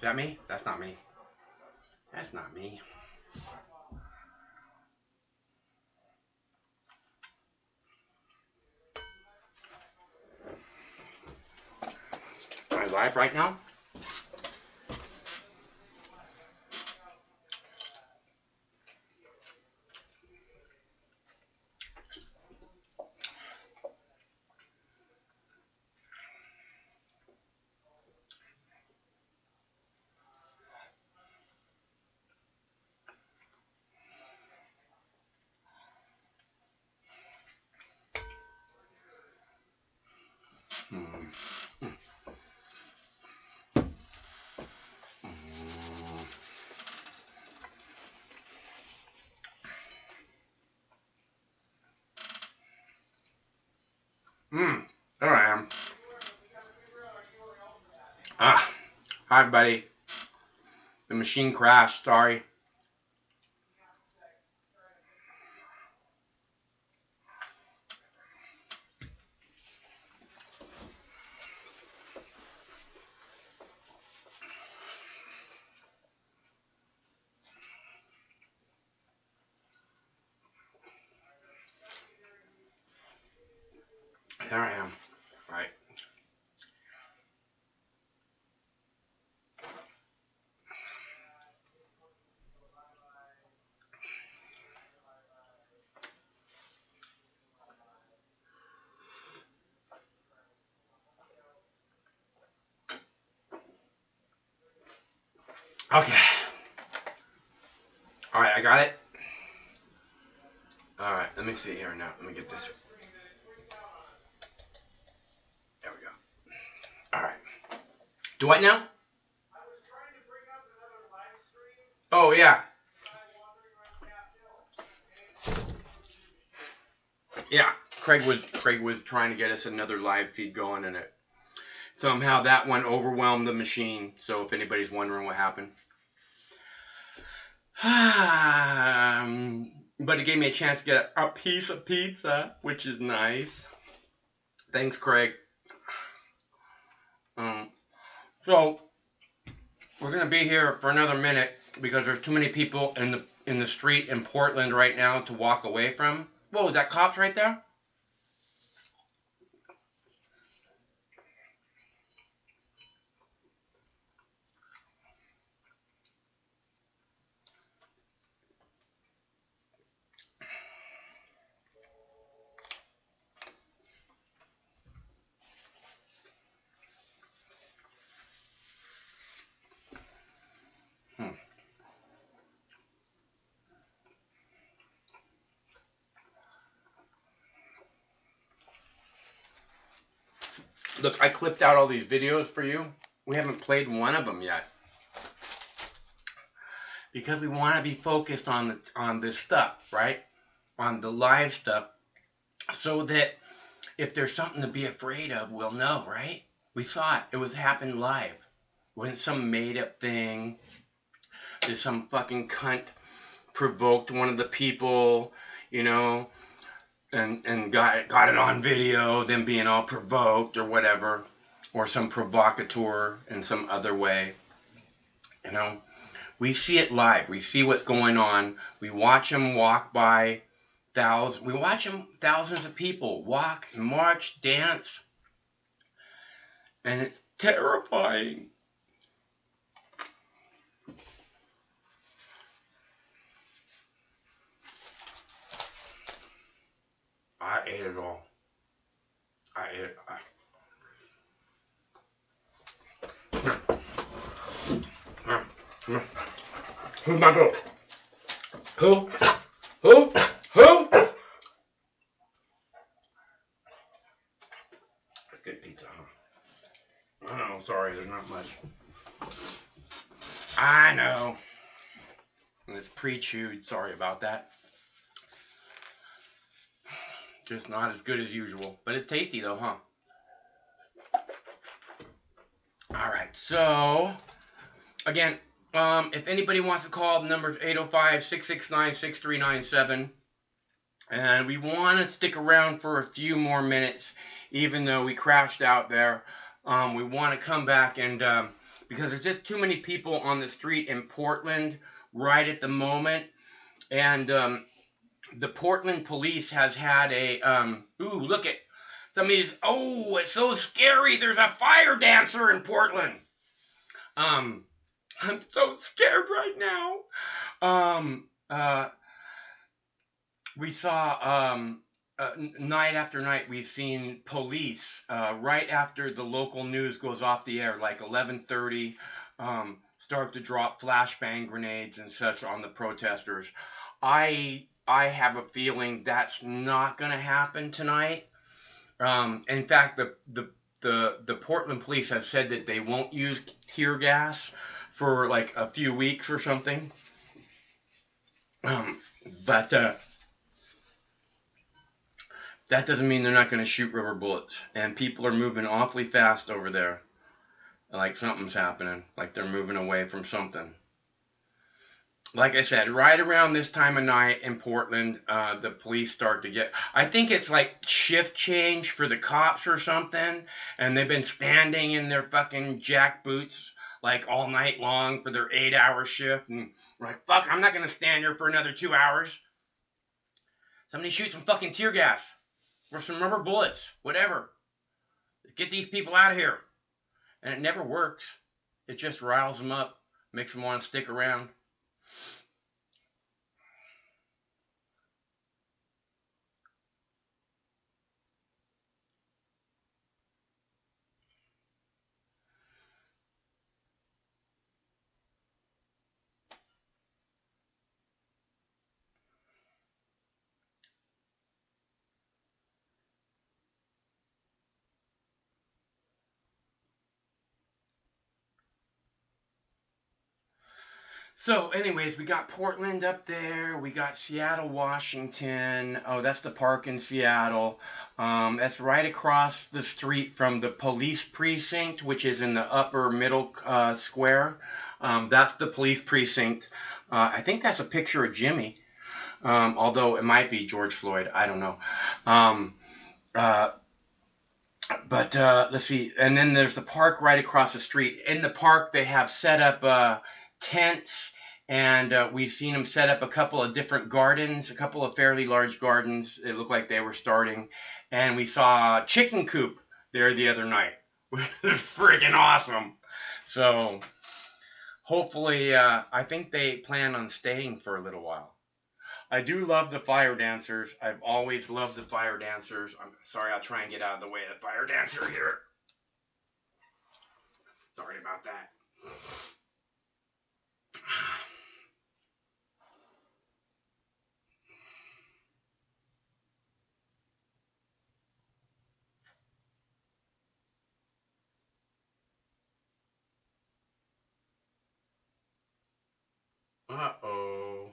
Is that me? That's not me. That's not me. Am I live right now? Hmm. Hmm. There I am. Ah. Hi, buddy. The machine crashed. Sorry. There I am. Right. Okay. All right. I got it. All right. Let me see here now. Let me get this. There we go. All right. Do what now? Oh yeah. Yeah. Craig was trying to get us another live feed going, and it somehow that one overwhelmed the machine. So if anybody's wondering what happened, but it gave me a chance to get a piece of pizza, which is nice. Thanks, Craig. Um, so we're gonna be here for another minute because there's too many people in the street in Portland right now to walk away from. Whoa, is that cops right there? Hmm. Look, I clipped out all these videos for you. We haven't played one of them yet because we want to be focused on this stuff, right? On the live stuff, so that if there's something to be afraid of, we'll know, right? We thought it was happening live. Wasn't some made up thing that some fucking cunt provoked one of the people, you know, and got it on video, them being all provoked or whatever, or some provocateur in some other way, you know. We see it live. We see what's going on. We watch them walk by thousands. We watch them thousands of people walk, march, dance, and it's terrifying. I ate it all. I ate it. Who's my book? Who? Who? Who? That's good pizza, huh? I know, sorry, there's not much. I know. It's pre-chewed, sorry about that. Just not as good as usual. But it's tasty though, huh? Alright, so again, if anybody wants to call, the number is 805-669-6397. And we want to stick around for a few more minutes, even though we crashed out there. We want to come back and because there's just too many people on the street in Portland right at the moment. And the Portland police has had a, ooh, look at some of these, oh, it's so scary. There's a fire dancer in Portland. I'm so scared right now. We saw, night after night, we've seen police, right after the local news goes off the air, like 11:30, start to drop flashbang grenades and such on the protesters. I have a feeling that's not going to happen tonight. In fact, the Portland police have said that they won't use tear gas for like a few weeks or something. But that doesn't mean they're not going to shoot rubber bullets. And people are moving awfully fast over there. Like something's happening. Like they're moving away from something. Like I said, right around this time of night in Portland, the police start to get, I think it's like shift change for the cops or something, and they've been standing in their fucking jack boots like all night long for their 8-hour shift, and like, fuck, I'm not gonna stand here for another 2 hours. Somebody shoot some fucking tear gas, or some rubber bullets, whatever. Get these people out of here. And it never works. It just riles them up, makes them want to stick around. So, anyways, we got Portland up there. We got Seattle, Washington. Oh, that's the park in Seattle. That's right across the street from the police precinct, which is in the upper middle square. That's the police precinct. I think that's a picture of Jimmy, although it might be George Floyd. I don't know. But let's see. And then there's the park right across the street. In the park, they have set up tents, and we've seen them set up a couple of different gardens, a couple of fairly large gardens. It looked like they were starting. And we saw a chicken coop there the other night. Which is freaking awesome. So hopefully, I think they plan on staying for a little while. I do love the fire dancers. I've always loved the fire dancers. I'm sorry, I'll try and get out of the way of the fire dancer here. Sorry about that. Uh-oh.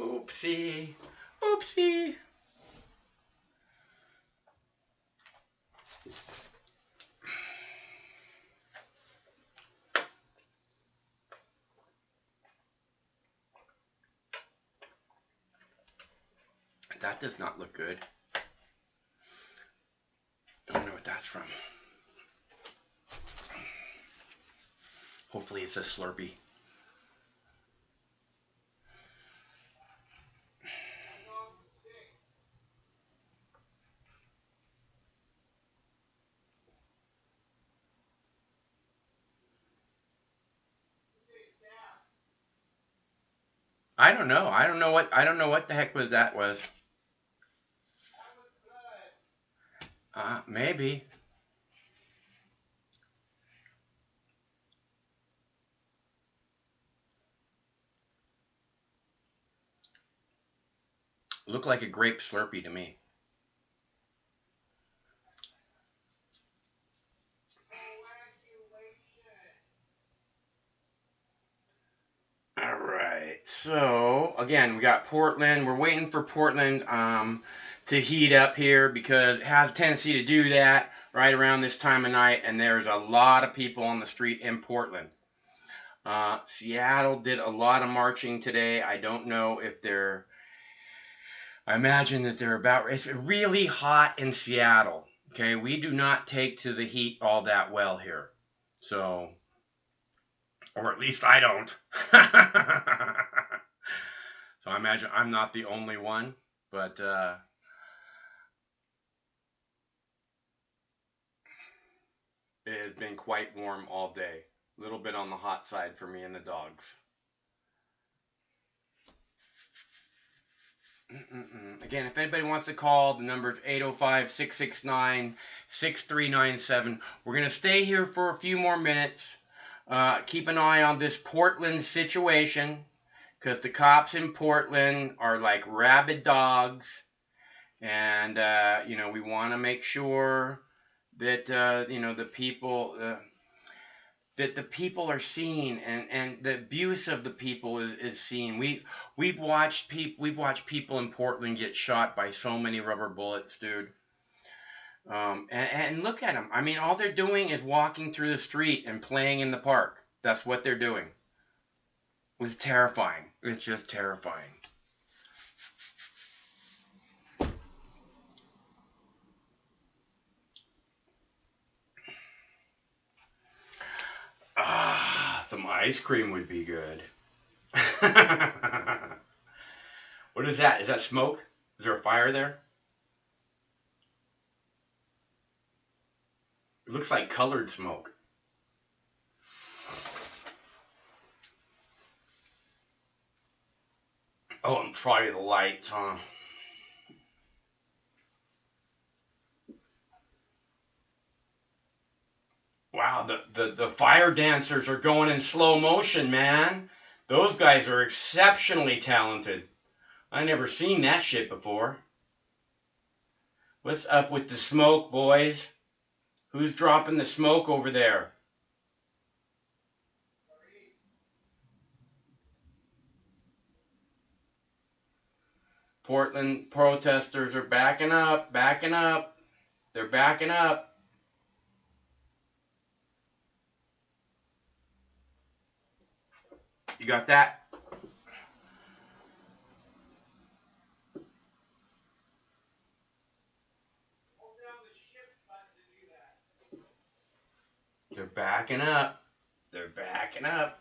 Oopsie. Oopsie. That does not look good. I don't know what that's from. Hopefully it's a Slurpee. I don't know. I don't know what the heck that was. Maybe. Looked like a grape Slurpee to me. All right. So again, we got Portland. We're waiting for Portland to heat up here because it has a tendency to do that right around this time of night, and there's a lot of people on the street in Portland. Seattle did a lot of marching today. I don't know if they're. I imagine that they're about. It's really hot in Seattle. Okay, we do not take to the heat all that well here. So, or at least I don't. So I imagine I'm not the only one, but it has been quite warm all day. A little bit on the hot side for me and the dogs. Again, if anybody wants to call, the number is 805 669 6397. We're going to stay here for a few more minutes. Keep an eye on this Portland situation because the cops in Portland are like rabid dogs. And, we want to make sure that, the people. That the people are seen and the abuse of the people is seen. We've watched people in Portland get shot by so many rubber bullets, dude. And look at them. I mean, all they're doing is walking through the street and playing in the park. That's what they're doing. It was terrifying. It's just terrifying. Some ice cream would be good. What is that? Is that smoke? Is there a fire there? It looks like colored smoke. Oh, and probably the lights, huh? Wow, the fire dancers are going in slow motion, man. Those guys are exceptionally talented. I never seen that shit before. What's up with the smoke, boys? Who's dropping the smoke over there? Portland protesters are backing up, backing up. They're backing up. You got that? They're backing up. They're backing up.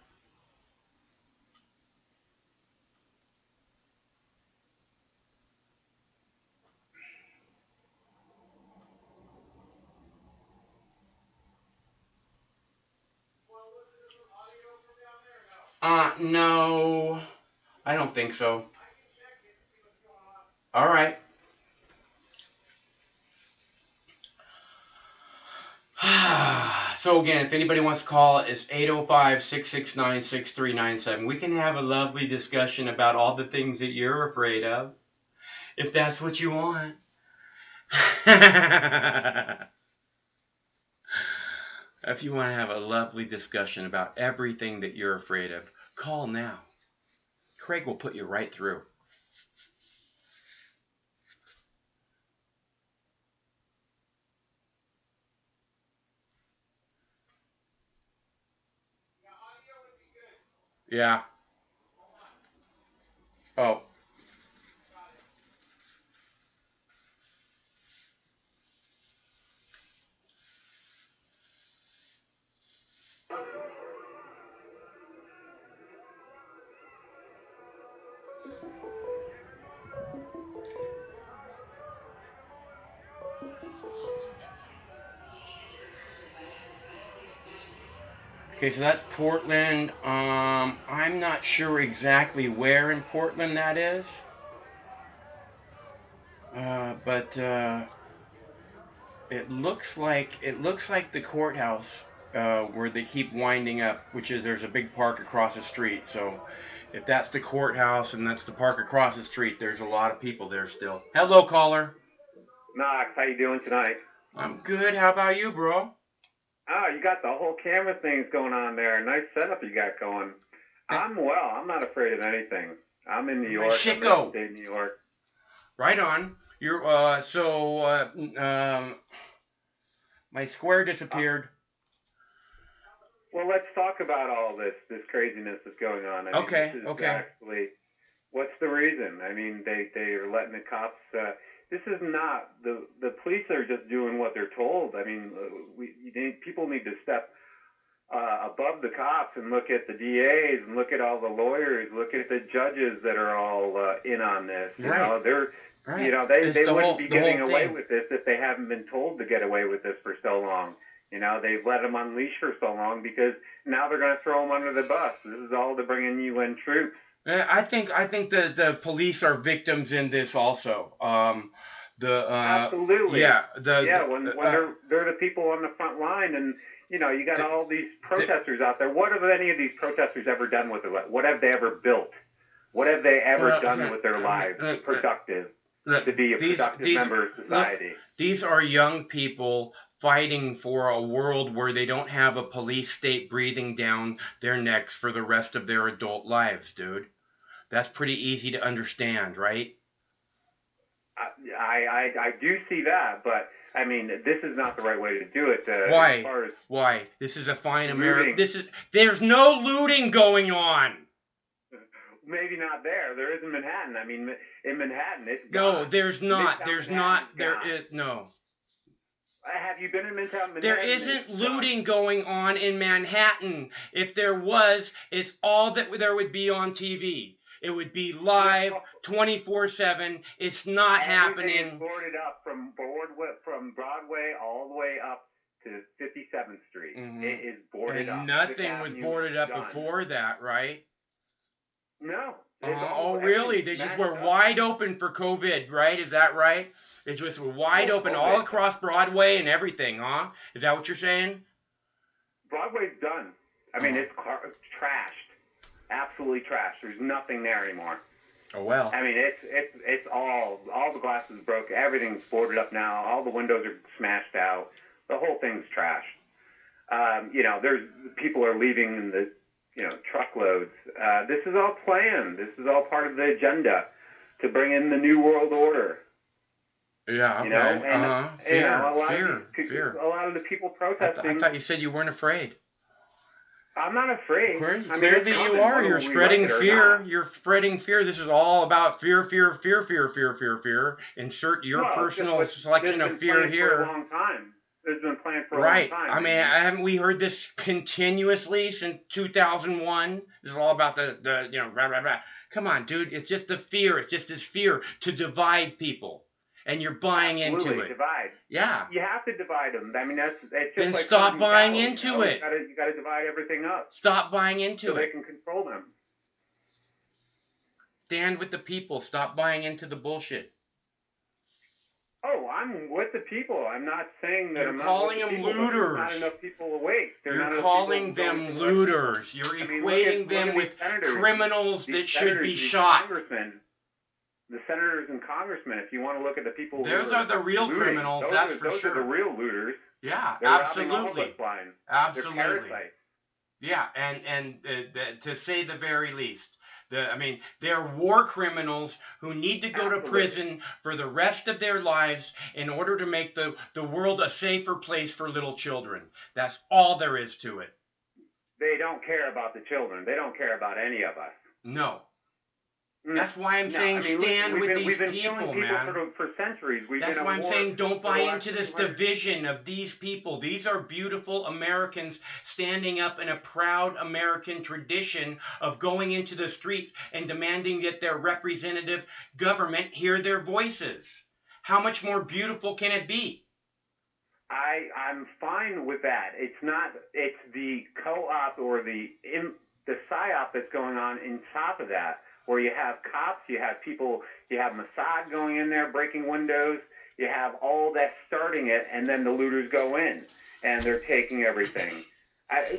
No. I don't think so. All right. So again, if anybody wants to call, it's 805-669-6397. We can have a lovely discussion about all the things that you're afraid of, if that's what you want. If you want to have a lovely discussion about everything that you're afraid of, call now. Craig will put you right through. Yeah. Oh. Okay, so that's Portland. I'm not sure exactly where in Portland that is. But it looks like the courthouse where they keep winding up, which is there's a big park across the street. So if that's the courthouse and that's the park across the street, there's a lot of people there still. Hello, caller. Knox, how you doing tonight? I'm good. How about you, bro? Oh, you got the whole camera things going on there. Nice setup you got going. I'm well. I'm not afraid of anything. I'm in New York. I'm in upstate New York. Right on. You're my square disappeared. Well, let's talk about all this craziness that's going on. I mean, Okay. This is Okay. actually, what's the reason? I mean, they are letting the cops. This is not the police are just doing what they're told. I mean, people need to step above the cops and look at the DAs and look at all the lawyers, look at the judges that are all in on this. You know, they're, you know, they wouldn't be getting away with this if they haven't been told to get away with this for so long. You know, they've let them unleash for so long because now they're going to throw them under the bus. This is all to bring in UN troops. I think the police are victims in this also. Absolutely. Yeah. When they're the people on the front line, and you know, you got all these protesters out there. What have any of these protesters ever done with it? What have they ever built? What have they ever done with their lives? Productive. To be a productive member of society. These are young people fighting for a world where they don't have a police state breathing down their necks for the rest of their adult lives, dude. That's pretty easy to understand, right? I do see that, but I mean, this is not the right way to do it. Why? Why? This is a fine America. There's no looting going on. Maybe not there. There is in Manhattan. I mean, in Manhattan, it's gone. No, there's not. There's not. There is no. Have you been in Manhattan? There isn't looting going on in Manhattan. If there was, it's all that there would be on TV. It would be live 24/7. It's not happening. Everything is boarded up from Broadway all the way up to 57th Street. Mm-hmm. It is boarded up. And nothing was boarded up before that, right? No. Oh, really? They just were wide open for COVID, right? Is that right? It just were wide open all across Broadway and everything, huh? Is that what you're saying? Broadway's done. I mean, it's trashed. Absolutely trashed. There's nothing there anymore. Oh, well. I mean, it's all the glass is broken. Everything's boarded up now. All the windows are smashed out. The whole thing's trashed. You know, people are leaving in the, you know, truckloads. This is all planned. This is all part of the agenda to bring in the New World Order. Yeah, okay. You know, and, fear. A lot of the people protesting. I thought you said you weren't afraid. I'm not afraid. Clearly you are. You're spreading fear. You're spreading fear. This is all about fear. Insert your personal selection of fear here. For a long time. It's been planned for a long time. I mean, haven't we heard this continuously since 2001? This is all about the you know, blah, blah, blah. Come on, dude. It's just the fear. It's just this fear to divide people. And you're buying into it. Divide. Yeah. You have to divide them. I mean, it's just then like stop buying into it. You got to divide everything up. Stop buying into it. So they can control them. Stand with the people. Stop buying into the bullshit. Oh, I'm with the people. I'm not saying that You're calling them looters. There's not enough people awake. You're calling them looters. You're equating them with criminals that should be shot. The senators and congressmen, if you want to look at the people those are the real criminals, that's for sure. Those are the real looters. Yeah, They're absolutely. Absolutely. They're parasites. Yeah, and to say the very least. I mean, they're war criminals who need to go to prison for the rest of their lives in order to make the world a safer place for little children. That's all there is to it. They don't care about the children. They don't care about any of us. No. That's why I'm saying stand with these people, man. For centuries. That's why I'm saying don't buy into this division of these people. These are beautiful Americans standing up in a proud American tradition of going into the streets and demanding that their representative government hear their voices. How much more beautiful can it be? I'm fine with that. It's the co-op or the psyop that's going on top of that. Where you have cops, you have people, you have Mossad going in there, breaking windows, you have all that starting it, and then the looters go in, and they're taking everything.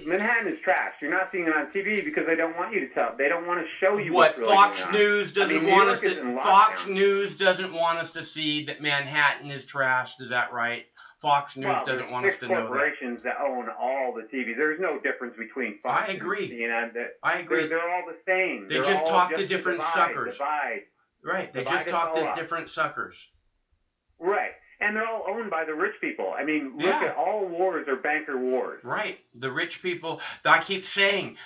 Manhattan is trashed. You're not seeing it on TV because they don't want you to tell. They don't want to show you what's really Fox going on. News doesn't want us to. Fox News doesn't want us to see that Manhattan is trashed. Is that right? Fox News doesn't want us to know that. Corporations that own all the TV. There's no difference between Fox and CNN. I agree. They're all the same. They just talk to different suckers. Right. They just talk to different suckers. Right. And they're all owned by the rich people. I mean, look Yeah. at all wars are banker wars. Right. The rich people, I keep saying,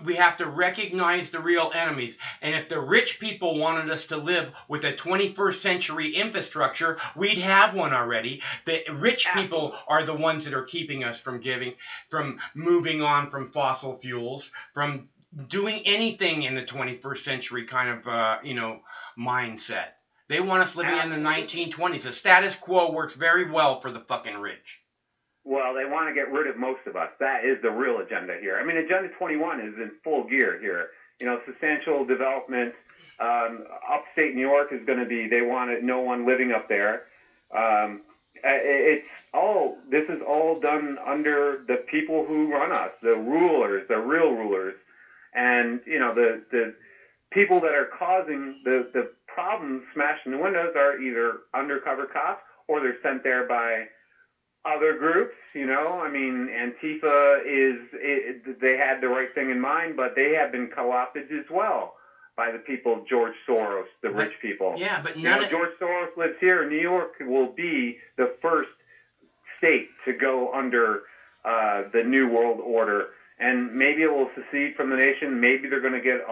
we have to recognize the real enemies. And if the rich people wanted us to live with a 21st century infrastructure, we'd have one already. The rich people are the ones that are keeping us from moving on from fossil fuels, from doing anything in the 21st century kind of, mindset. They want us living in the 1920s. The status quo works very well for the fucking rich. Well, they want to get rid of most of us. That is the real agenda here. I mean, Agenda 21 is in full gear here. Substantial development. Upstate New York is going to be, they want no one living up there. This is all done under the people who run us, the rulers, the real rulers. And, the people that are causing the problems, smashing the windows, are either undercover cops or they're sent there by other groups. I mean, Antifa they had the right thing in mind, but they have been co-opted as well by the people, George Soros, the rich people. Yeah, but George Soros lives here. New York will be the first state to go under the New World Order. And maybe it will secede from the nation. Maybe they're going to get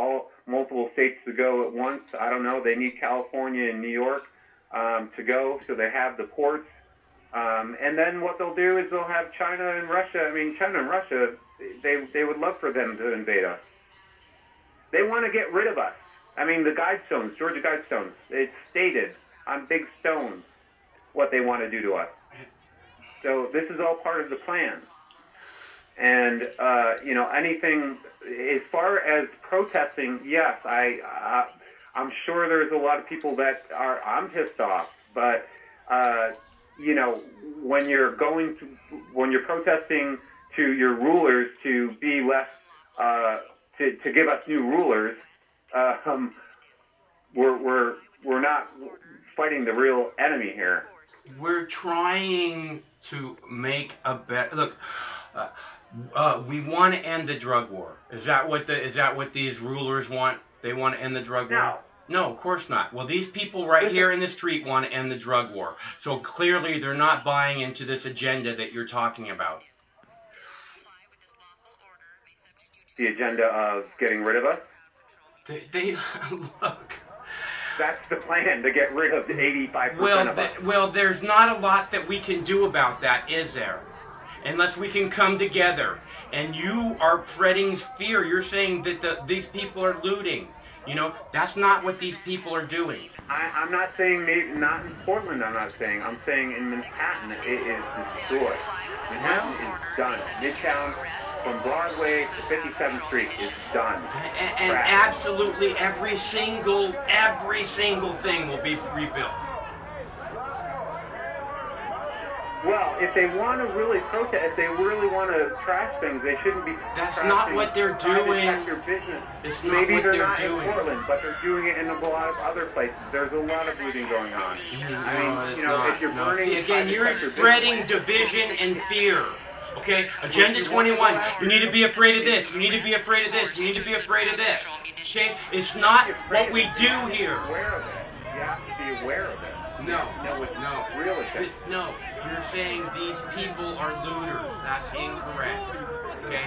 multiple states to go at once. I don't know. They need California and New York to go, so they have the ports. And then what they'll do is they'll have China and Russia. I mean, China and Russia, they would love for them to invade us. They want to get rid of us. I mean, the Guidestones, Georgia Guidestones, it's stated on big stones what they want to do to us. So this is all part of the plan. And, anything, as far as protesting, yes, I'm sure there's a lot of people that I'm pissed off, but, when you're protesting to your rulers to be less, to give us new rulers, we're not fighting the real enemy here. We're trying to make a better, look, we want to end the drug war. Is that what these rulers want? They want to end the drug war? No, of course not. Well, these people right here in the street want to end the drug war. So clearly they're not buying into this agenda that you're talking about. The agenda of getting rid of us? They look. That's the plan, to get rid of 85% of us. Well, there's not a lot that we can do about that, is there? Unless we can come together. And you are spreading fear. You're saying that these people are looting. That's not what these people are doing. I'm not saying not in Portland, I'm saying in Manhattan it is destroyed. Manhattan is done. Midtown from Broadway to 57th Street is done. And absolutely every single thing will be rebuilt. Well, if they want to really protest, if they really want to trash things, they shouldn't be. That's not what they're doing. It's not Maybe what they're they're not doing. in Portland, but they're doing it in a lot of other places. There's a lot of looting going on. If you're burning, see, again, you're spreading division and fear. Okay, Agenda 21. You need to be afraid of this. You need to be afraid of this. You need to be afraid of this. Okay, it's not what we do here. Aware of it. You have to be aware of it. No, Really? no. You're saying these people are looters. That's incorrect. Okay?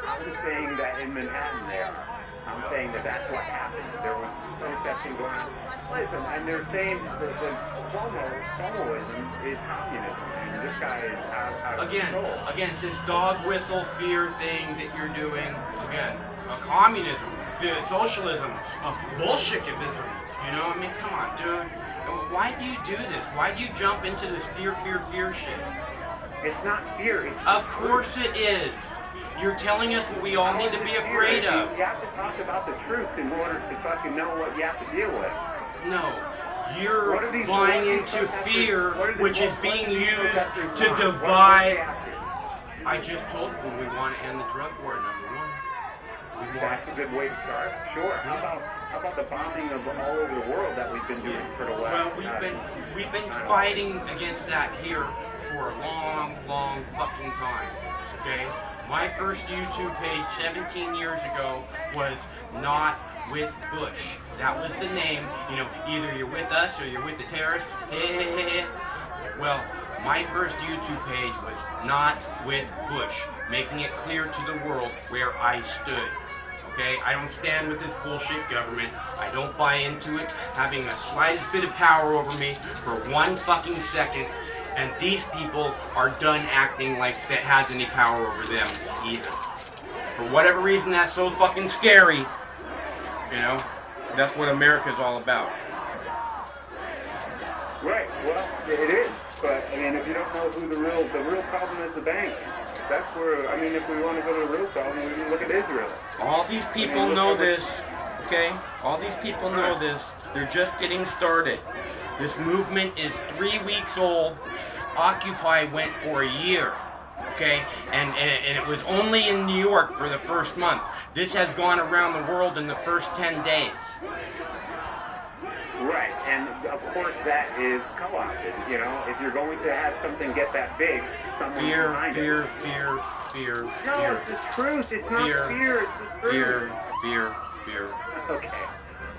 I'm saying that in Manhattan they are. I'm saying that's what happened. There was protesting going on. Listen, and they're saying the Cuomoism is communism. And this guy is out of control. Again, it's this dog whistle fear thing that you're doing. Again, communism, socialism, Bolshevism. Come on, dude. Why do you do this? Why do you jump into this fear shit? It's not fear. Of course it is. You're telling us what we all need to be afraid of. You have to talk about the truth in order to fucking know what you have to deal with. No. You're buying into fear, which is being used to divide. I just told you we want to end the drug war, number one. That's a good way to start. Sure. How about the bombing of all over the world that we've been doing for the last? Well, we've been fighting against that here for a long fucking time. Okay? My first YouTube page 17 years ago was Not With Bush. That was the name. Either you're with us or you're with the terrorists. Well, my first YouTube page was Not with Bush, making it clear to the world where I stood. Okay, I don't stand with this bullshit government. I don't buy into it having the slightest bit of power over me for 1 fucking second. And these people are done acting like that has any power over them either. For whatever reason, that's so fucking scary. You know, that's what America's all about. Right. Well, it is. But I mean, if you don't know who the real problem is, the bank. That's where, I mean, if we want to go to the real problem, we can look at Israel. All these people know this, okay? All these people know this. They're just getting started. This movement is 3 weeks old. Occupy went for a year, okay? And it was only in New York for the first month. This has gone around the world in the first 10 days. Right, and of course that is co-opted. You know, if you're going to have something get that big, someone's behind it. Fear. No, it's the truth. It's not fear. It's the truth. Fear. Okay.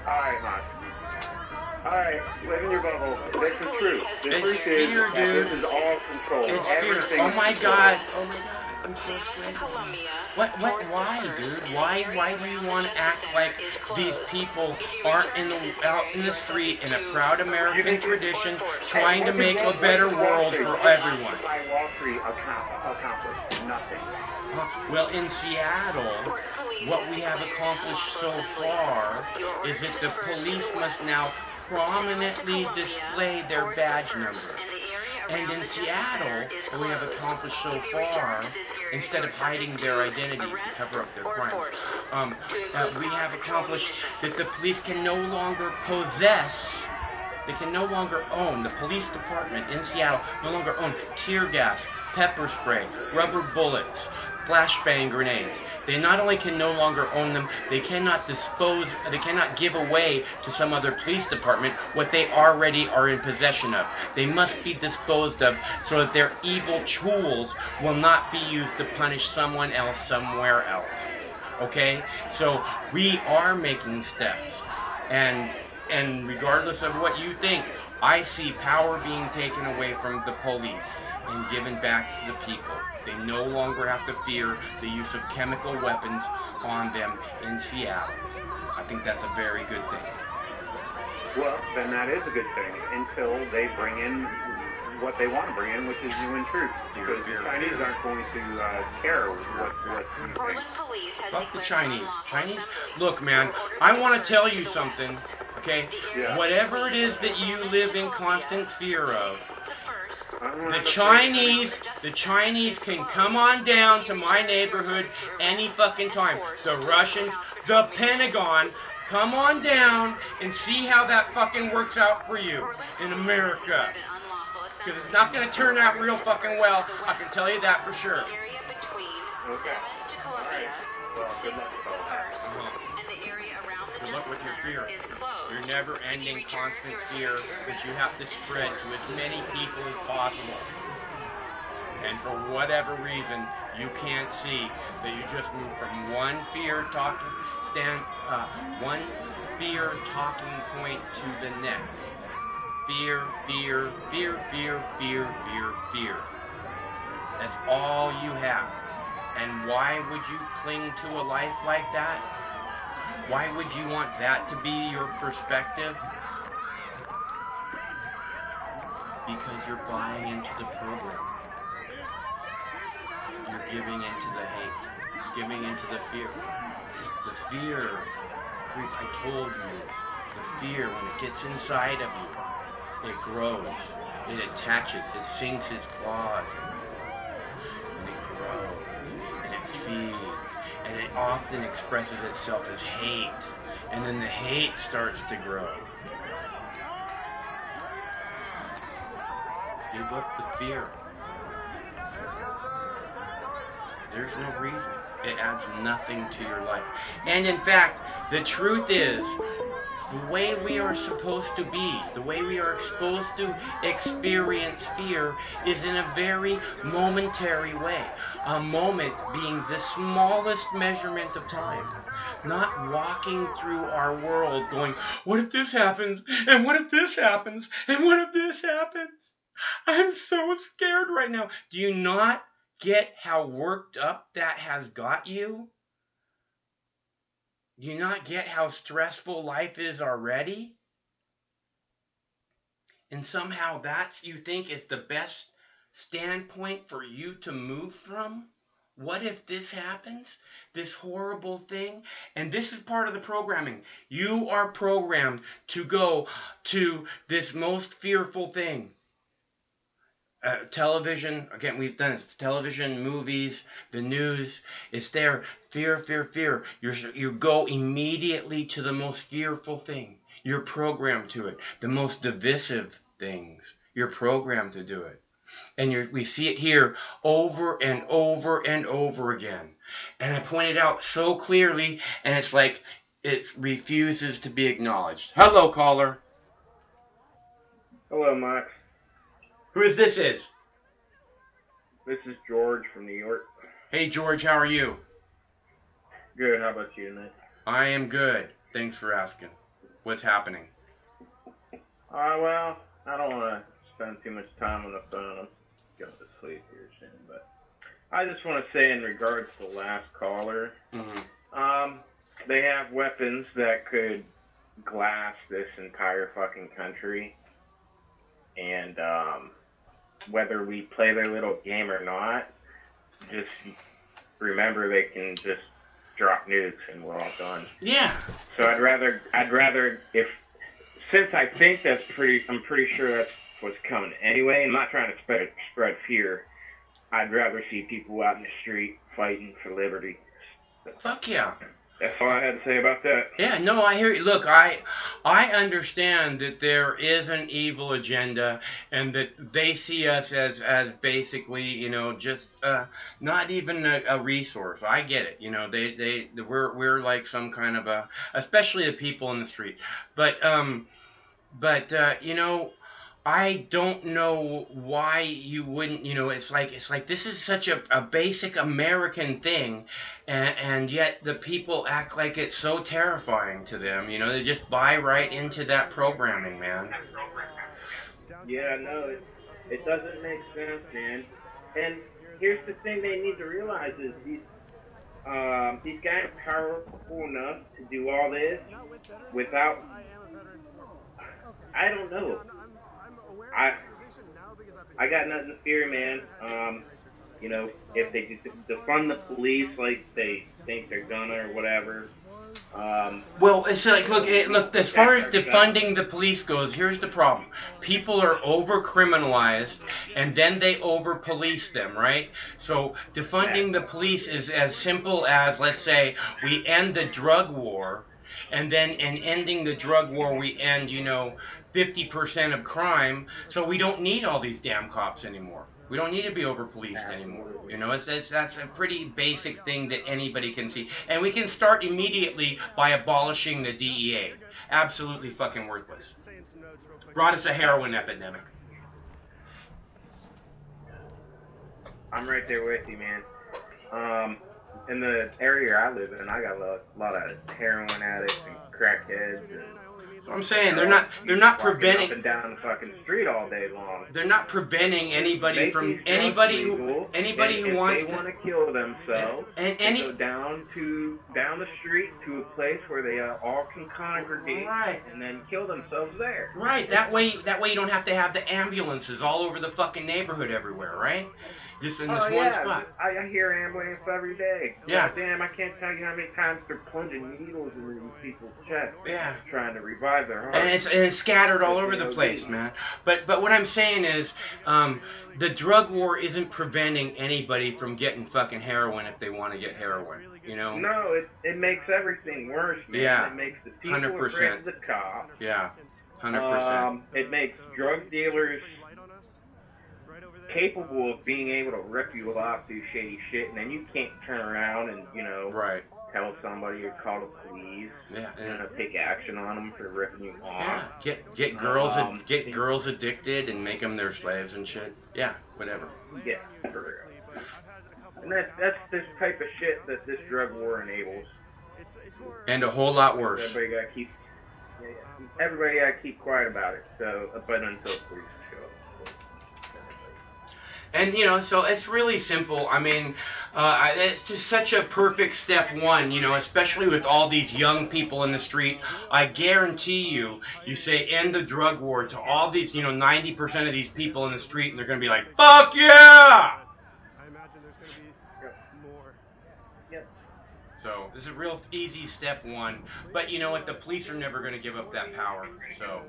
All right, Mark. All right, live in your bubble. This is true. The truth is that this is all controlled. It's fear. Oh my God. I'm so scared. Why, dude? Why do you want to act like these people aren't out in the street in a proud American tradition, trying to make a better world for everyone? Wall Street accomplished nothing. Well, in Seattle, what we have accomplished so far is that the police must now prominently display their badge numbers. And in Seattle, what we have accomplished so far, instead of hiding their identities to cover up their crimes, we have accomplished that the police can no longer possess, they can no longer own, the police department in Seattle no longer own tear gas, pepper spray, rubber bullets, flashbang grenades. They not only can no longer own them, they cannot give away to some other police department what they already are in possession of. They must be disposed of so that their evil tools will not be used to punish someone else somewhere else. Okay? So we are making steps. And regardless of what you think, I see power being taken away from the police and given back to the people. They no longer have to fear the use of chemical weapons on them in Seattle. I think that's a very good thing. Well, then that is a good thing until they bring in what they want to bring in, which is new and truth. Because the Chinese aren't going to care what you think. Fuck the Chinese. Look, man, I want to tell you something, okay? Yeah. Whatever it is that you live in constant fear of, the Chinese can come on down to my neighborhood any fucking time. The Russians, the Pentagon, come on down and see how that fucking works out for you in America. Because it's not going to turn out real fucking well. I can tell you that for sure. Okay. All right. Well, good luck with all that. Good luck with your fear. Your never-ending constant fear that you have to spread to as many people as possible. And for whatever reason, you can't see that you just moved from one fear talking point to the next. Fear. That's all you have. And why would you cling to a life like that? Why would you want that to be your perspective? Because you're buying into the program. You're giving into the hate. You're giving into the fear. The fear, I told you this, the fear, when it gets inside of you, it grows, it attaches, it sinks its claws, and it grows, and it feeds, and it often expresses itself as hate, and then the hate starts to grow. Give up the fear. There's no reason. It adds nothing to your life. And in fact, the truth is, the way we are supposed to be, the way we are supposed to experience fear is in a very momentary way. A moment being the smallest measurement of time. Not walking through our world going, what if this happens? And what if this happens? And what if this happens? I'm so scared right now. Do you not get how worked up that has got you? Do you not get how stressful life is already? And somehow that's, you think, is the best standpoint for you to move from? What if this happens? This horrible thing? And this is part of the programming. You are programmed to go to this most fearful thing. Television, again, we've done it. Television, movies, the news, it's there. Fear, fear, fear. You go immediately to the most fearful thing. You're programmed to it. The most divisive things. You're programmed to do it. And we see it here over and over and over again. And I pointed out so clearly, and it's like it refuses to be acknowledged. Hello, caller. Hello, Max. Who this is? This is George from New York. Hey, George, how are you? Good. How about you, Nick? I am good. Thanks for asking. What's happening? Well, I don't want to spend too much time on the phone. I'm going to sleep here soon, but I just want to say in regards to the last caller, they have weapons that could glass this entire fucking country, and whether we play their little game or not, just remember they can just drop nukes and we're all done. Yeah. So I'd rather since I think I'm pretty sure that's what's coming anyway. I'm not trying to spread fear. I'd rather see people out in the street fighting for liberty. Fuck yeah. That's all I had to say about that. Yeah, no, I hear you. Look, I understand that there is an evil agenda and that they see us as basically, you know, just not even a resource. I get it. You know, we're like some kind of a, especially the people in the street. But you know, I don't know why you wouldn't, you know, it's like this is such a basic American thing, and yet the people act like it's so terrifying to them, you know, they just buy right into that programming, man. Yeah, no, it doesn't make sense, man. And here's the thing they need to realize is these guys are powerful enough to do all this without, I don't know. I got nothing to fear, man. You know, if they defund the police like they think they're gonna or whatever. Well, it's like, look, as far as defunding the police goes, here's the problem. People are over-criminalized, and then they over-police them, right? So defunding the police is as simple as, let's say, we end the drug war, and then in ending the drug war, we end, you know, 50% of crime, so we don't need all these damn cops anymore. We don't need to be over-policed anymore. You know, that's a pretty basic thing that anybody can see. And we can start immediately by abolishing the DEA. Absolutely fucking worthless. Brought us a heroin epidemic. I'm right there with you, man. In the area I live in, I got a lot of heroin addicts and crackheads and I'm saying they're not preventing up and down the fucking street all day long. They're not preventing anybody from anybody who wants they want to kill themselves. And go down the street to a place where they all can congregate, right, and then kill themselves there. Right. That way you don't have to have the ambulances all over the fucking neighborhood everywhere, right? Just in this one spot. I hear ambulance every day. Yeah. God damn, I can't tell you how many times they're plunging needles into these people's chests. Yeah. Trying to revive their heart. And it's scattered all over the place, man. But what I'm saying is, the drug war isn't preventing anybody from getting fucking heroin if they want to get heroin. You know? No, it makes everything worse, man. Yeah. It makes the people 100%. afraid of the cops. Yeah. 100%. It makes drug dealers capable of being able to rip you off, do shady shit, and then you can't turn around and, you know, right, tell somebody or call the police. Yeah. And take action on them for ripping you off. Yeah. Get girls addicted and make them their slaves and shit. Yeah, whatever. Yeah, for real. And that's this type of shit that this drug war enables. And a whole lot worse. Everybody gotta keep quiet about it. So, but until police show up. And, you know, so it's really simple. I mean, it's just such a perfect step one, you know, especially with all these young people in the street. I guarantee you, you say end the drug war to all these, you know, 90% of these people in the street, and they're going to be like, fuck yeah! I imagine there's going to be more. Yep. So this is a real easy step one. But you know what? The police are never going to give up that power. So.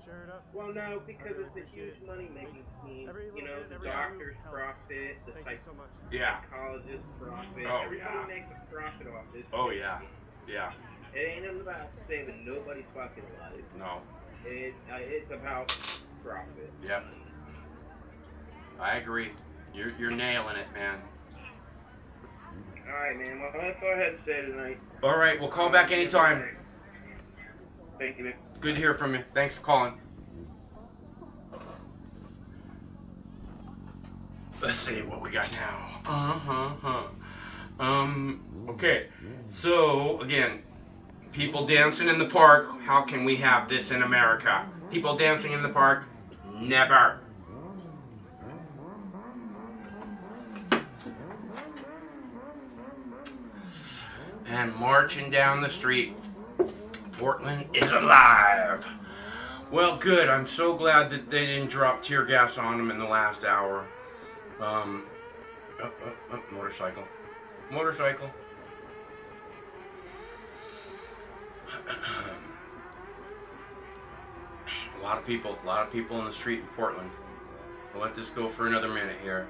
Share it up. Well, no, because it's a huge money-making scheme. You know, the doctors profit, the psychologists profit. Oh, Everybody makes a profit off this. Oh, yeah. Yeah. It ain't about saving nobody's fucking life. No. It's about profit. Yep. I agree. You're nailing it, man. All right, man. Well, that's all I had to say tonight. All right. We'll call back anytime. Thank you, man. Good to hear from you. Thanks for calling. Let's see what we got now. Okay. So, again, people dancing in the park. How can we have this in America? People dancing in the park? Never. And marching down the street. Portland is alive. Well, good. I'm so glad that they didn't drop tear gas on them in the last hour. Motorcycle. Motorcycle. A lot of people in the street in Portland. We'll let this go for another minute here.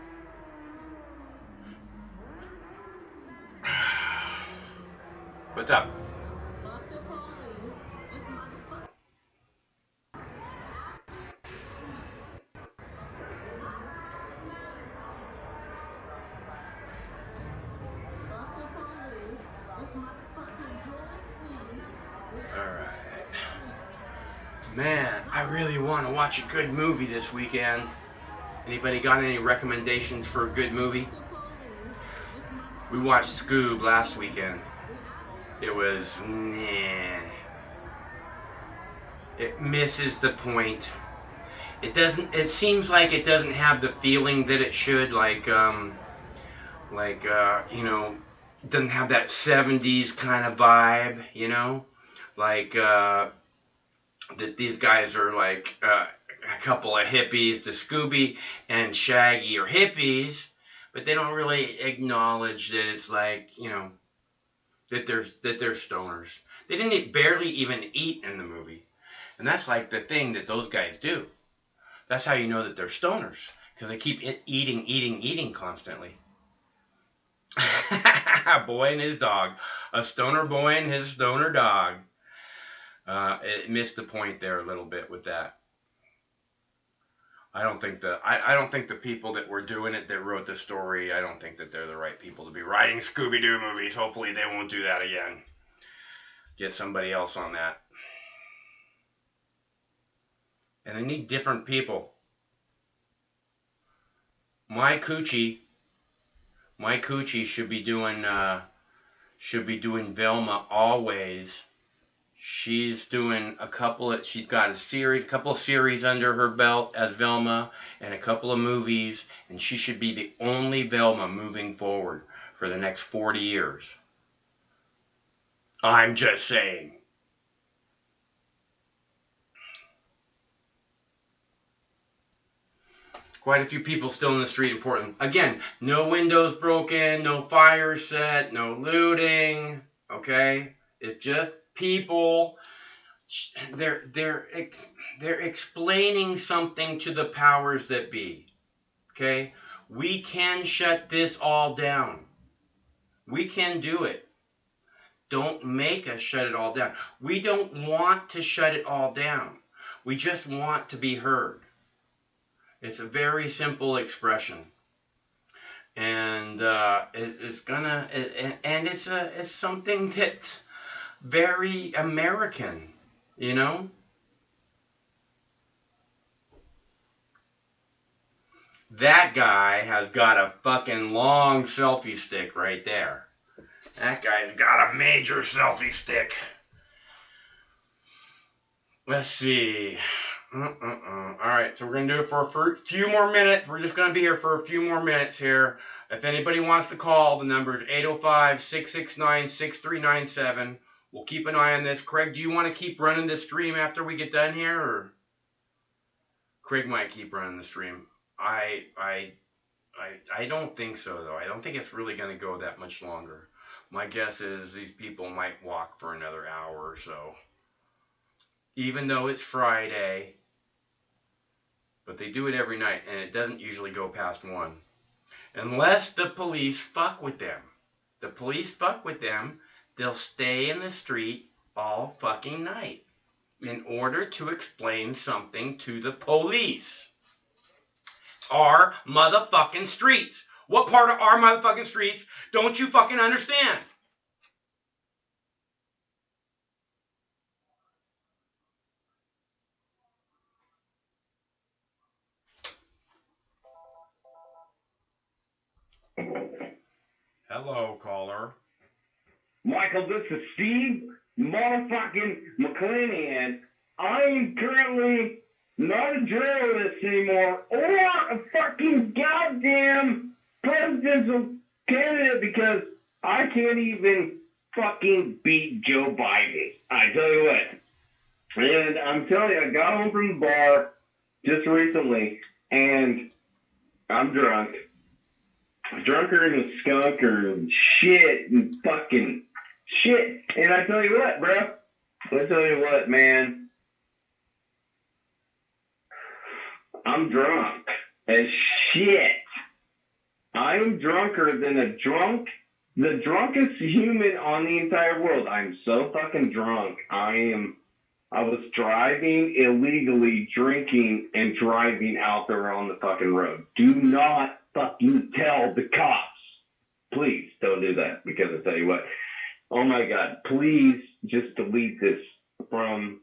What's up? Man, I really want to watch a good movie this weekend. Anybody got any recommendations for a good movie? We watched Scoob last weekend. It was, nah. It misses the point. It seems like it doesn't have the feeling that it should, like, you know, it doesn't have that 70s kind of vibe, you know? Like, that these guys are like a couple of hippies. The Scooby and Shaggy are hippies, but they don't really acknowledge that it's like, you know, that they're stoners. They didn't barely even eat in the movie, and that's like the thing that those guys do. That's how you know that they're stoners, because they keep eating constantly. A boy and his dog, a stoner boy and his stoner dog. It missed the point there a little bit with that. I don't think the people that were doing it, that wrote the story, I don't think that they're the right people to be writing Scooby-Doo movies. Hopefully they won't do that again. Get somebody else on that. And they need different people. My coochie should be doing Velma always. She's doing she's got a couple of series under her belt as Velma and a couple of movies, and she should be the only Velma moving forward for the next 40 years. I'm just saying. Quite a few people still in the street in Portland. Again, no windows broken, no fire set, no looting, okay? It's just people, they're explaining something to the powers that be. Okay? We can shut this all down. We can do it. Don't make us shut it all down. We don't want to shut it all down. We just want to be heard. It's a very simple expression. And it's something that's very American, you know? That guy has got a fucking long selfie stick right there. That guy's got a major selfie stick. Let's see. Alright, so we're going to do it for a few more minutes. We're just going to be here for a few more minutes here. If anybody wants to call, the number is 805-669-6397. We'll keep an eye on this. Craig, do you want to keep running this stream after we get done here? Or Craig might keep running the stream. I don't think so, though. I don't think it's really going to go that much longer. My guess is these people might walk for another hour or so. Even though it's Friday. But they do it every night, and it doesn't usually go past 1. Unless the police fuck with them. The police fuck with them, they'll stay in the street all fucking night in order to explain something to the police. Our motherfucking streets. What part of our motherfucking streets don't you fucking understand? Hello, caller. Michael, this is Steve motherfucking McClanahan. I am currently not a journalist anymore or a fucking goddamn presidential candidate because I can't even fucking beat Joe Biden. I tell you what. And I'm telling you, I got home from the bar just recently and I'm drunk. Drunker than a skunker and shit and fucking shit. And I tell you what, bro. I tell you what, man. I'm drunk as shit. I'm drunker than the drunkest human on the entire world. I'm so fucking drunk. I was driving illegally, drinking, and driving out there on the fucking road. Do not fucking tell the cops. Please don't do that, because I tell you what, oh my God, please just delete this from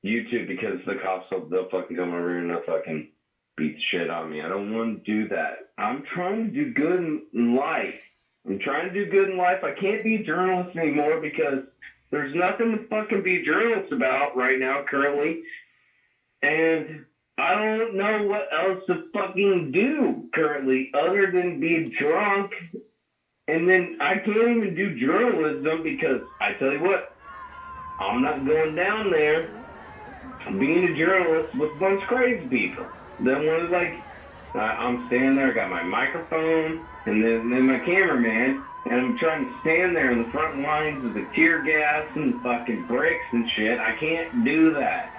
YouTube, because the cops they'll fucking come over and they'll fucking beat the shit on me. I don't want to do that. I'm trying to do good in life. I can't be a journalist anymore because there's nothing to fucking be a journalist about right now currently. And I don't know what else to fucking do currently other than be drunk. And then I can't even do journalism because I tell you what, I'm not going down there being a journalist with a bunch of crazy people. Then one is like, I'm standing there, I got my microphone and then my cameraman, and I'm trying to stand there in the front lines of the tear gas and fucking bricks and shit. I can't do that.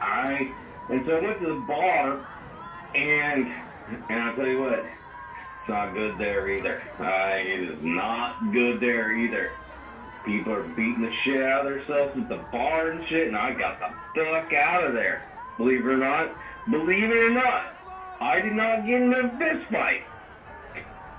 And so I went to the bar, and I'll tell you what, it's not good there either. It is not good there either. People are beating the shit out of themselves at the bar and shit, and I got the fuck out of there. Believe it or not, I did not get into a fist fight.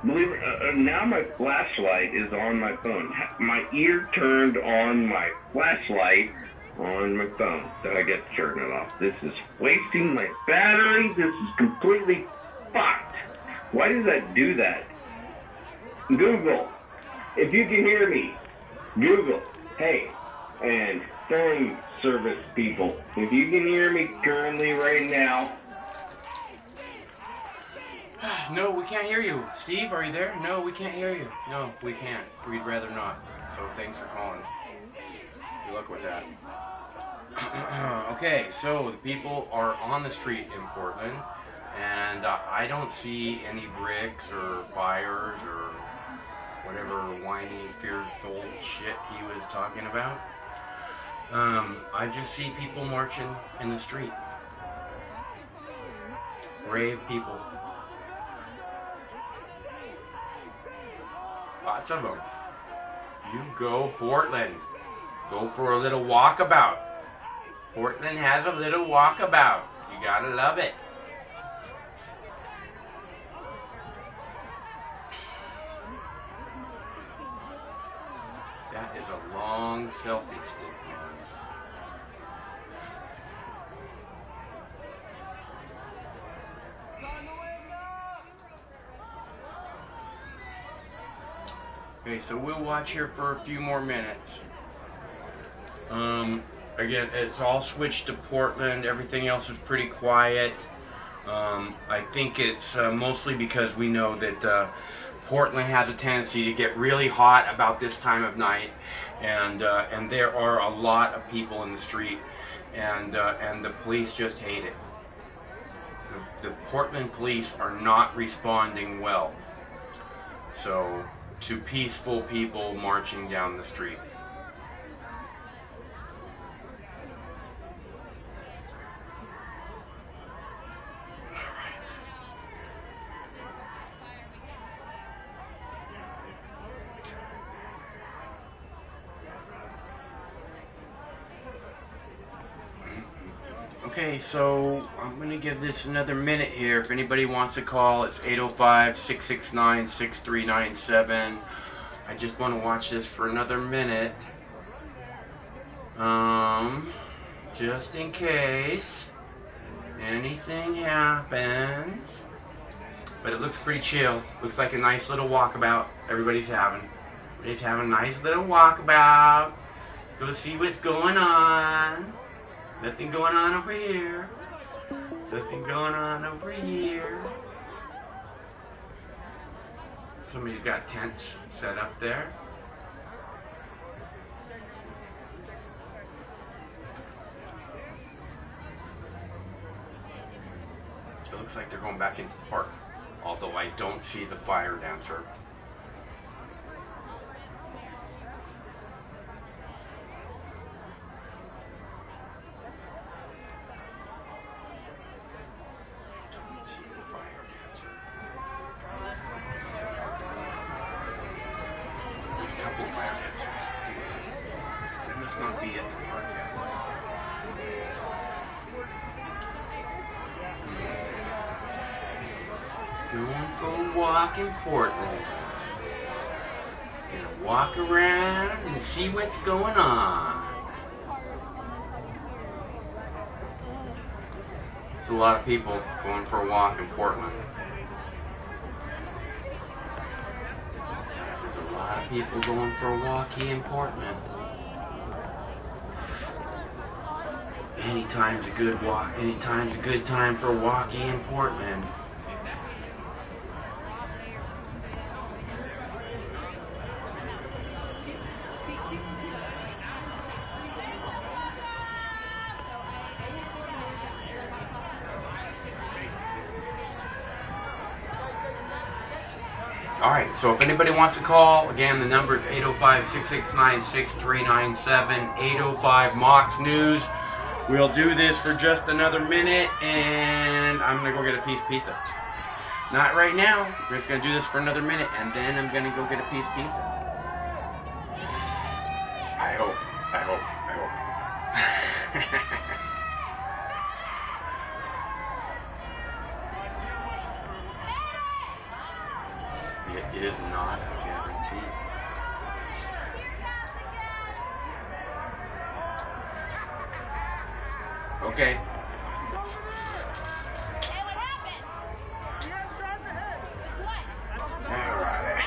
Now my flashlight is on my phone. My ear turned on my flashlight on my phone, so I get to turn it off. This is wasting my battery. This is completely fucked. Why does that do that? Google, if you can hear me, Google, hey, and phone service people, if you can hear me currently right now. No, we can't hear you. Steve, are you there? No, we can't hear you. No, we can't. We'd rather not. So thanks for calling. Good luck with that. Okay, so the people are on the street in Portland, and I don't see any bricks or fires or whatever whiny, fearful shit he was talking about. I just see people marching in the street. Brave people. Lots of them. You go Portland. Go for a little walkabout. Portland has a little walkabout. You gotta love it. That is a long selfie stick, man. Okay, so we'll watch here for a few more minutes. again, it's all switched to Portland. Everything else is pretty quiet. I think it's mostly because we know that Portland has a tendency to get really hot about this time of night, and there are a lot of people in the street, and the police just hate it. The Portland police are not responding well, so to peaceful people marching down the street. Okay, so I'm going to give this another minute here. If anybody wants to call, it's 805-669-6397. I just want to watch this for another minute. Just in case anything happens. But it looks pretty chill. Looks like a nice little walkabout everybody's having. Everybody's having a nice little walkabout. Go see what's going on. Nothing going on over here. Nothing going on over here. Somebody's got tents set up there. It looks like they're going back into the park, although I don't see the fire dancer. Going for a walk in Portland. Gonna walk around and see what's going on. There's a lot of people going for a walk in Portland. There's a lot of people going for a walk here in Portland. Anytime's a good walk. Anytime's a good time for a walk here in Portland. Alright, so if anybody wants to call, again, the number is 805-669-6397, 805-MOX News. We'll do this for just another minute, and I'm going to go get a piece of pizza. Not right now. We're just going to do this for another minute, and then I'm going to go get a piece of pizza. I hope. It is not a guarantee. Okay. Hey, what happened? You guys tried the head. What? Alright.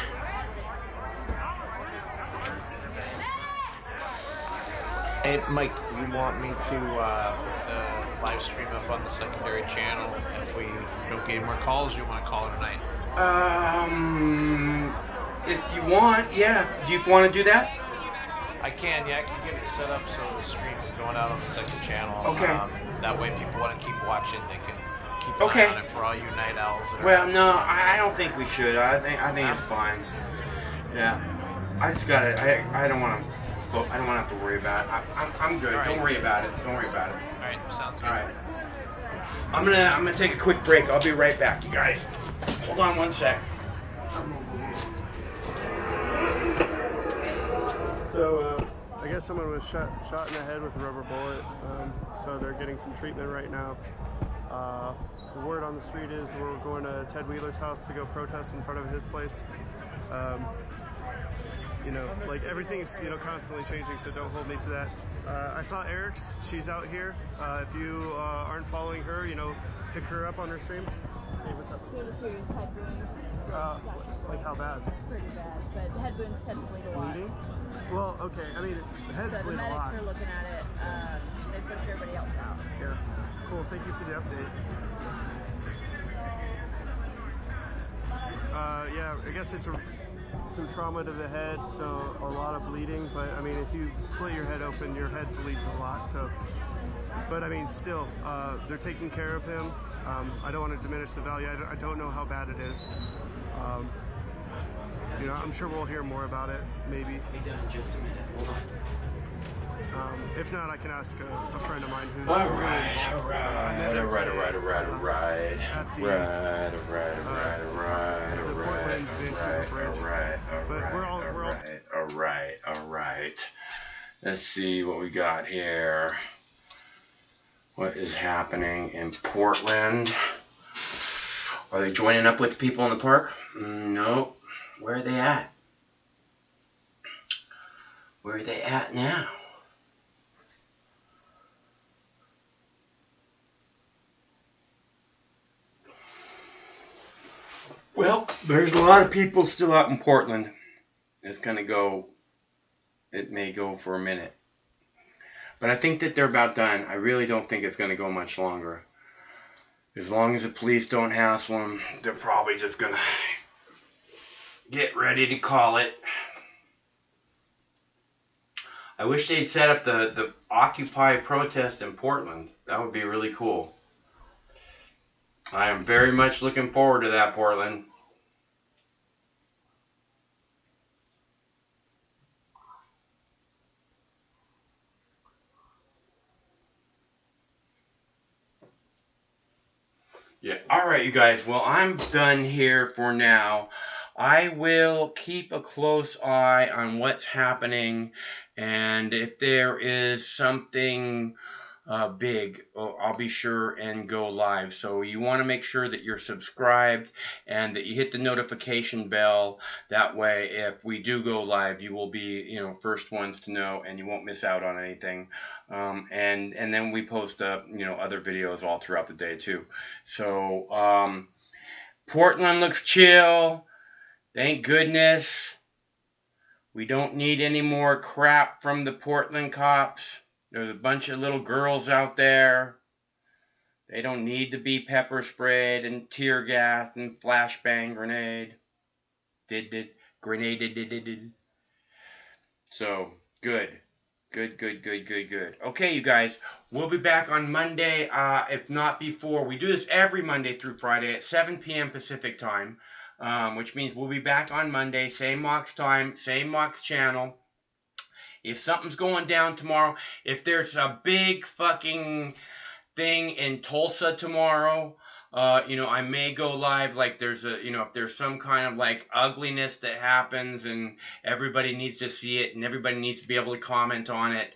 Hey, Mike, you want me to put the live stream up on the secondary channel if we don't get any more calls? You want to call it a night? If you want, yeah. Do you want to do that? I can, yeah. I can get it set up so the stream is going out on the second channel. Okay. That way, people want to keep watching. They can keep an eye on it for all you night owls. Well, no, I don't think we should. I think it's fine. Yeah. I just got it. I don't want to. I don't want to have to worry about it. I'm good. All right. Don't worry about it. All right, sounds good. All right. I'm gonna take a quick break. I'll be right back, you guys. Hold on one sec. So, I guess someone was shot in the head with a rubber bullet, so they're getting some treatment right now. The word on the street is we're going to Ted Wheeler's house to go protest in front of his place. You know, like everything's, you know, constantly changing, so don't hold me to that. I saw Eric's, she's out here. If you aren't following her, you know, pick her up on her stream. Hey, what's up? We had a serious head wound. Like how bad? Pretty bad, but head wounds tend to bleed a lot. Bleeding? Well, okay. I mean, the head's So the bleed a medics lot. are looking at it. They pushed everybody else out. Yeah. Cool. Thank you for the update. Yeah, I guess it's some trauma to the head, so a lot of bleeding. But I mean, if you split your head open, your head bleeds a lot. So, but I mean, still, they're taking care of him. I don't want to diminish the value. I don't know how bad it is. You know, I'm sure we'll hear more about it. Maybe. Be done in just a minute. Hold on. If not, I can ask a friend of mine who's All really right. involved. Let's see what we got here. What is happening in Portland? Are they joining up with the people in the park? No. Where are they at? Where are they at now? Well, there's a lot of people still out in Portland. It's gonna go, it may go for a minute. But I think that they're about done. I really don't think it's gonna go much longer. As long as the police don't hassle them, they're probably just gonna get ready to call it. I wish they'd set up the Occupy protest in Portland. That would be really cool. I am very much looking forward to that, Portland. Yeah, alright you guys, well I'm done here for now. I will keep a close eye on what's happening, and if there is something big, I'll be sure and go live. So you want to make sure that you're subscribed and that you hit the notification bell. That way, if we do go live, you will be, you know, first ones to know, and you won't miss out on anything. And then we post you know, other videos all throughout the day too. So Portland looks chill. Thank goodness. We don't need any more crap from the Portland cops. There's a bunch of little girls out there. They don't need to be pepper sprayed and tear gassed and flashbang grenade. Grenade. So, good. Good. Okay, you guys. We'll be back on Monday, if not before. We do this every Monday through Friday at 7 p.m. Pacific time, which means we'll be back on Monday, same Mox time, same Mox channel. If something's going down tomorrow, if there's a big fucking thing in Tulsa tomorrow, you know, I may go live. Like there's a, you know, if there's some kind of like ugliness that happens and everybody needs to see it and everybody needs to be able to comment on it,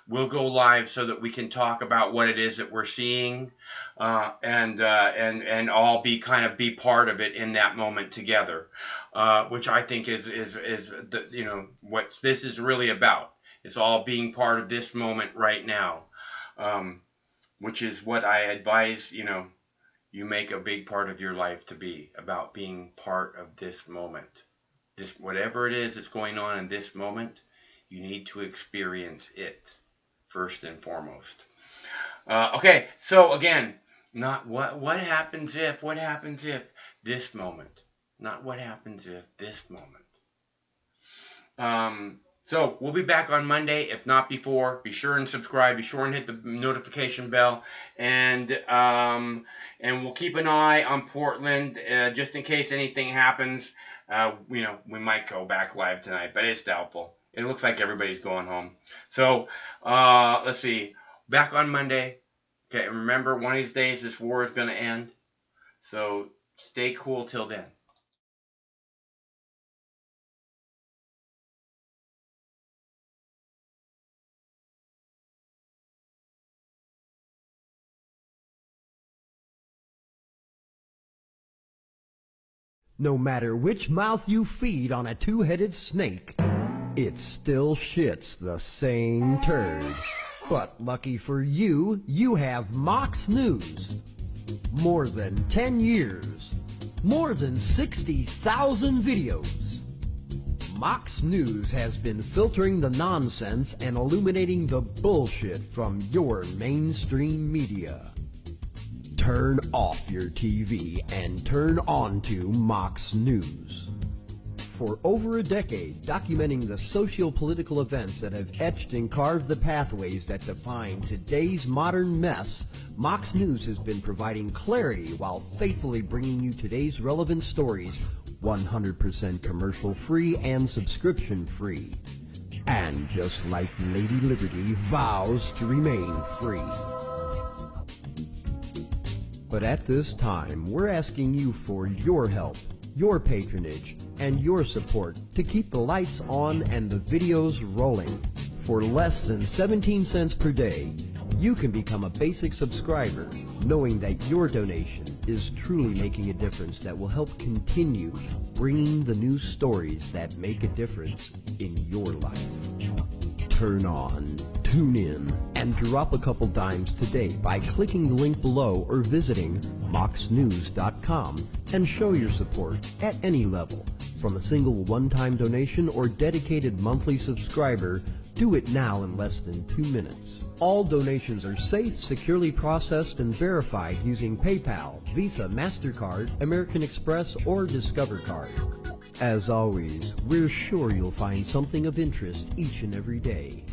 we'll go live so that we can talk about what it is that we're seeing, and all be part of it in that moment together. Which I think is the, you know, what this is really about. It's all being part of this moment right now, which is what I advise, you know, you make a big part of your life to be about being part of this moment. This, whatever it is that's going on in this moment, you need to experience it first and foremost. Okay, so again, not what happens if this moment. Not what happens if this moment. So we'll be back on Monday, if not before. Be sure and subscribe. Be sure and hit the notification bell, and we'll keep an eye on Portland just in case anything happens. You know, we might go back live tonight, but it's doubtful. It looks like everybody's going home. So let's see. Back on Monday. Okay, remember, one of these days this war is going to end. So stay cool till then. No matter which mouth you feed on a two-headed snake, it still shits the same turd. But lucky for you, you have Mox News. More than 10 years. More than 60,000 videos. Mox News has been filtering the nonsense and illuminating the bullshit from your mainstream media. Turn off your TV and turn on to Mox News. For over a decade, documenting the socio-political events that have etched and carved the pathways that define today's modern mess, Mox News has been providing clarity while faithfully bringing you today's relevant stories 100% commercial-free and subscription-free. And just like Lady Liberty vows to remain free. But at this time, we're asking you for your help, your patronage, and your support to keep the lights on and the videos rolling. For less than 17 cents per day, you can become a basic subscriber, knowing that your donation is truly making a difference that will help continue bringing the news stories that make a difference in your life. Turn on, tune in, and drop a couple dimes today by clicking the link below or visiting moxnews.com and show your support at any level. From a single one-time donation or dedicated monthly subscriber, do it now in less than 2 minutes. All donations are safe, securely processed, and verified using PayPal, Visa, MasterCard, American Express, or Discover Card. As always, we're sure you'll find something of interest each and every day.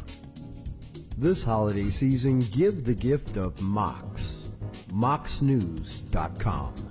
This holiday season, give the gift of Mox. moxnews.com